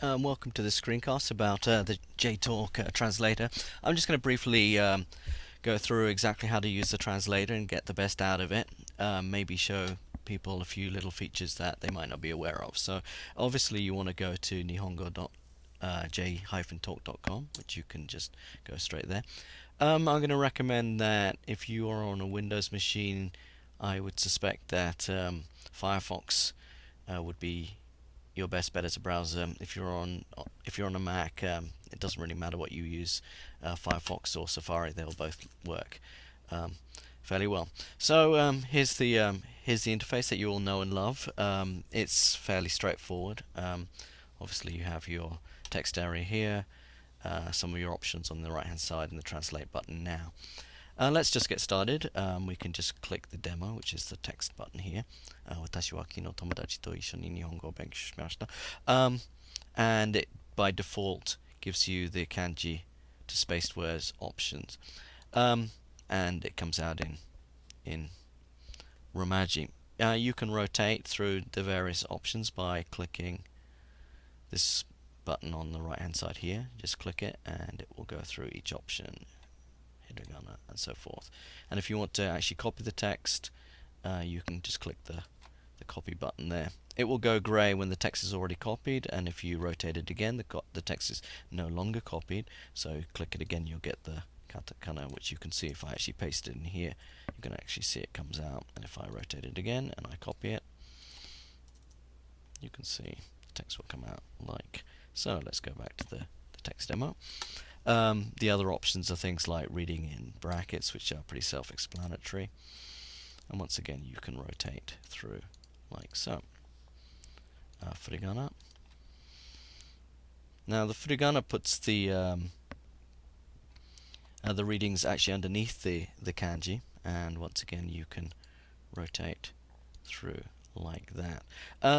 Welcome to this screencast about the JTalk translator. I'm just going to briefly go through exactly how to use the translator and get the best out of it. Maybe show people a few little features that they might not be aware of. So obviously you want to go to nihongo.j-talk.com, which you can just go straight there. I'm going to recommend that if you are on a Windows machine, I would suspect that Firefox would be your best bet as a browser. If you're on a Mac, it doesn't really matter what you use, Firefox or Safari, they'll both work fairly well. So here's the interface that you all know and love. It's fairly straightforward. Obviously, you have your text area here, some of your options on the right hand side, and the translate button now. Let's just get started. We can just click the demo, which is the text button here. 私は昨日友達と一緒に日本語を勉強しました。And it by default gives you the kanji to spaced words options. And it comes out in Romaji. You can rotate through the various options by clicking this button on the right hand side here. Just click it and it will go through each option, Hiragana and so forth. And if you want to actually copy the text, you can just click the copy button there. It will go grey when the text is already copied, and if you rotate it again, the text is no longer copied. So click it again, you'll get the katakana, which you can see if I actually paste it in here. You can actually see it comes out, and if I rotate it again and I copy it, you can see the text will come out like so. Let's go back to the text demo. The other options are things like reading in brackets, which are pretty self-explanatory. And once again, you can rotate through like so. Hiragana. Now the Hiragana puts the readings actually underneath the kanji, and once again you can rotate through like that.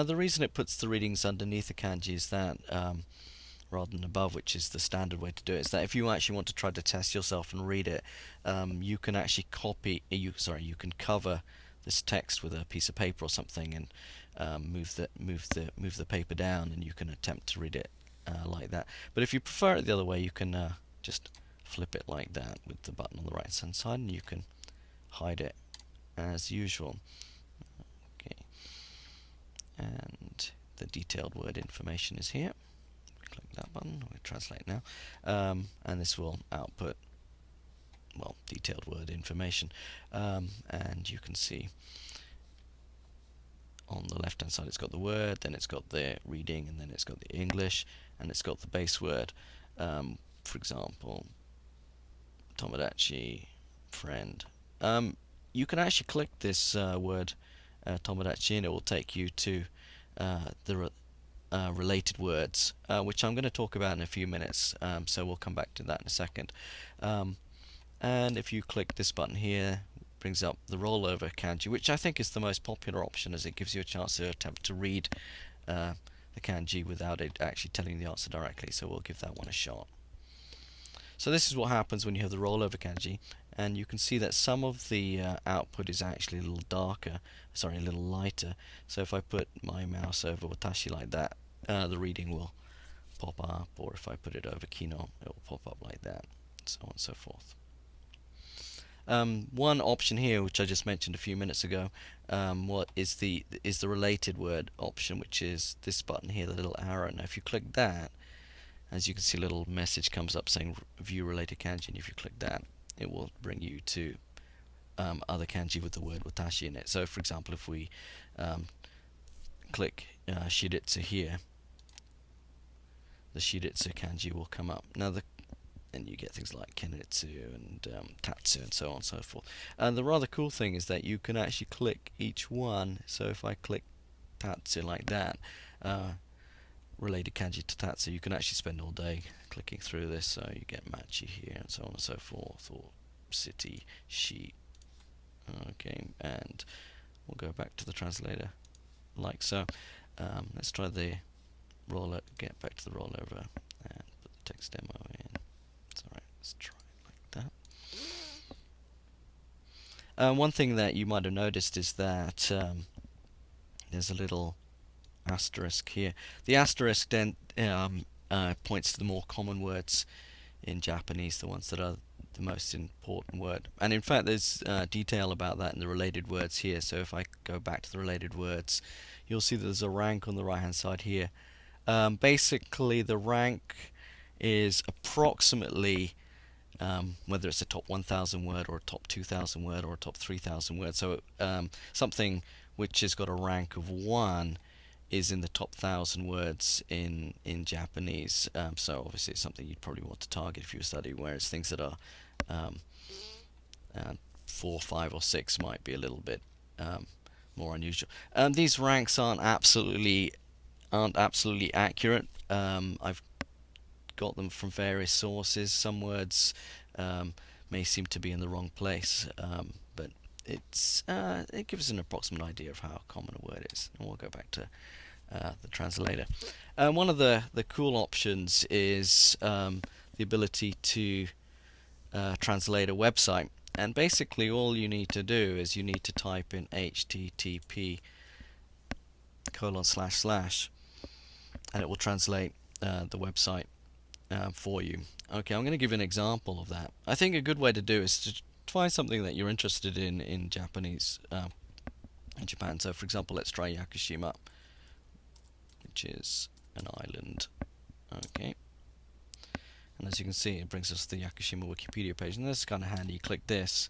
The reason it puts the readings underneath the kanji is that rather than above, which is the standard way to do it, is that if you actually want to try to test yourself and read it, you can actually you can cover this text with a piece of paper or something and move the paper down, and you can attempt to read it like that. But if you prefer it the other way, you can just flip it like that with the button on the right hand side, and you can hide it as usual. Okay, and the detailed word information is here. Click that button, we'll translate now, and this will output, well, detailed word information, and you can see on the left hand side it's got the word, then it's got the reading, and then it's got the English, and it's got the base word. For example, tomodachi, friend. You can actually click this word tomodachi, and it will take you to the related words, which I'm going to talk about in a few minutes, so we'll come back to that in a second. And if you click this button here, it brings up the rollover kanji, which I think is the most popular option, as it gives you a chance to attempt to read the kanji without it actually telling the answer directly, so we'll give that one a shot. So this is what happens when you have the rollover kanji, and you can see that some of the output is actually a little darker, sorry, a little lighter. So if I put my mouse over watashi like that, the reading will pop up, or if I put it over kino, it will pop up like that, so on and so forth. One option here, which I just mentioned a few minutes ago, what is the related word option, which is this button here, the little arrow. Now if you click that, as you can see, a little message comes up saying view related kanji, and if you click that, it will bring you to other kanji with the word watashi in it. So for example, if we click shiritsu here, the shiritsu kanji will come up. Now and you get things like kenritsu and tatsu and so on and so forth. And the rather cool thing is that you can actually click each one. So if I click tatsu like that, related kanji to tatsu, you can actually spend all day clicking through this. So you get machi here and so on and so forth, or city, sheet. Okay, and we'll go back to the translator like so. Let's try the get back to the rollover and put the text demo in. It's alright, let's try it like that. One thing that you might have noticed is that there's a little asterisk here. The asterisk then points to the more common words in Japanese, the ones that are the most important word. And in fact, there's detail about that in the related words here. So if I go back to the related words, you'll see that there's a rank on the right hand side here. Basically, the rank is approximately whether it's a top 1,000 word or a top 2,000 word or a top 3,000 word. So something which has got a rank of 1 is in the top 1,000 words in Japanese. So obviously it's something you'd probably want to target if you were studying, whereas things that are um, 4, 5, or 6 might be a little bit more unusual. These ranks aren't absolutely accurate. I've got them from various sources. Some words may seem to be in the wrong place, but it gives an approximate idea of how common a word is. And we'll go back to the translator. One of the cool options is the ability to translate a website. And basically all you need to do is you need to type in http:// and it will translate the website for you. Okay, I'm going to give you an example of that. I think a good way to do is to find something that you're interested in Japanese in Japan. So for example, let's try Yakushima, which is an island. Okay, and as you can see, it brings us to the Yakushima Wikipedia page, and this is kind of handy. You click this,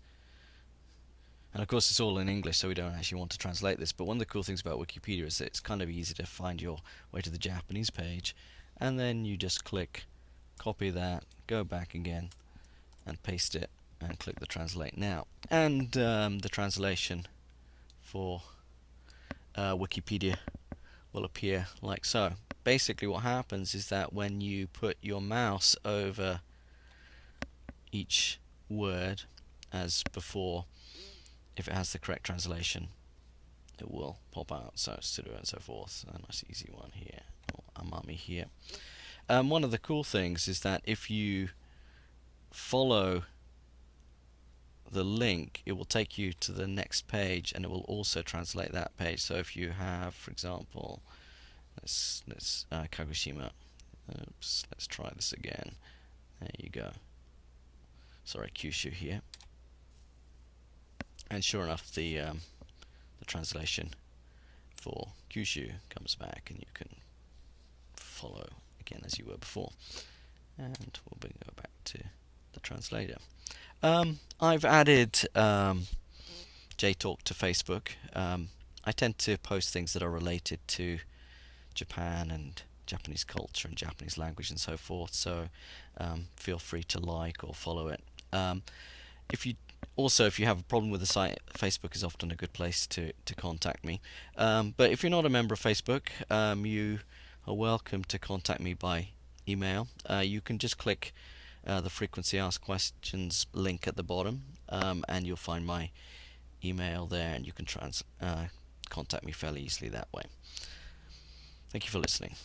and of course it's all in English, so we don't actually want to translate this, but one of the cool things about Wikipedia is that it's kind of easy to find your way to the Japanese page, and then you just click copy that, go back again and paste it and click the translate now, and the translation for Wikipedia will appear like so. Basically what happens is that when you put your mouse over each word as before, if it has the correct translation, it will pop out. So sudo and so forth. A nice easy one here, or amami here. One of the cool things is that if you follow the link, it will take you to the next page, and it will also translate that page. So if you have, for example, let's Kagoshima. Oops, let's try this again. There you go. Sorry, Kyushu here. And sure enough, the translation for Kyushu comes back, and you can follow again as you were before. And we'll go back to the translator. I've added JTalk to Facebook. I tend to post things that are related to Japan and Japanese culture and Japanese language and so forth, so feel free to like or follow it. If you have a problem with the site, Facebook is often a good place to contact me. But if you're not a member of Facebook, you are welcome to contact me by email. You can just click the frequency asked questions link at the bottom, and you'll find my email there, and you can contact me fairly easily that way. Thank you for listening.